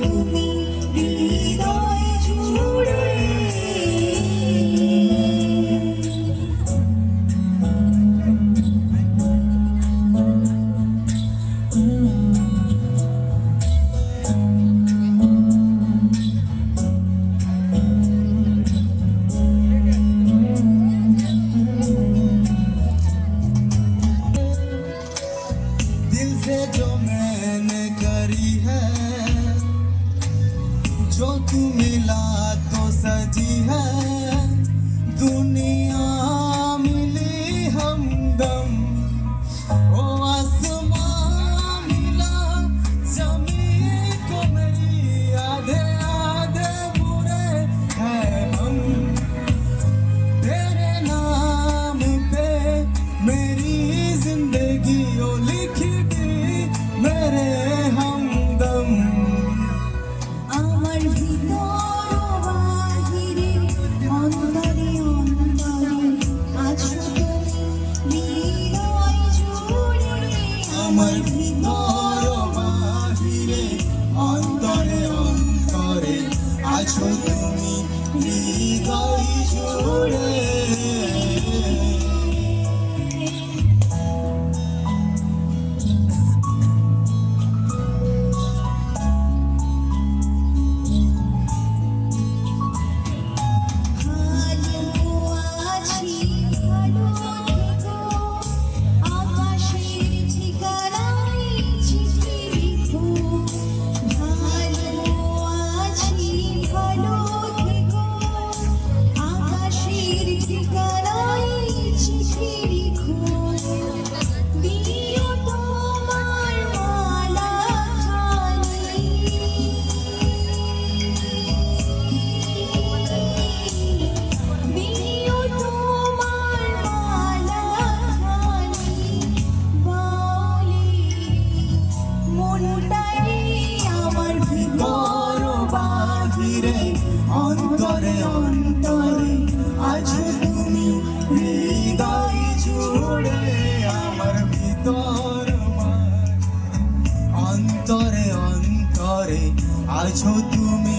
তুমি হৃদয় জুড়ে। दिल से जो मैंने करी है, जो तू मिला तो सजी है दुनिया, मिली हमदम ओ आसमां मिला जमीन को, मेरी आधे आधे बुरे हैं हम, तेरे नाम पे मेरी जिंदगी ओ लिखी दी मेरे हमदम। আমার ভিতর বাহিরে অন্তরে অন্তরে আছো তুমি হৃদয় জুড়ে। আমার ভিতর বাহিরে অন্তরে অন্তরে আছো তুমি হৃদয় জুড়ে। ভালো আছি ভালো থেকো, আকাশের ঠিকানায় চিঠি লিখো। ভালো আছি ভালো থেকো, আকাশের ঠিকানায় চিঠি লিখো। দিও তোমার মালা খানি, দিও তোমার মালা খানি, বাউলি মনটাই আমার ভিতর বাহিরে অন্তরে অন্তরে আছো তুমি হৃদয় জুড়ে। আমার ভিতর অন্তরে অন্তরে আছো তুমি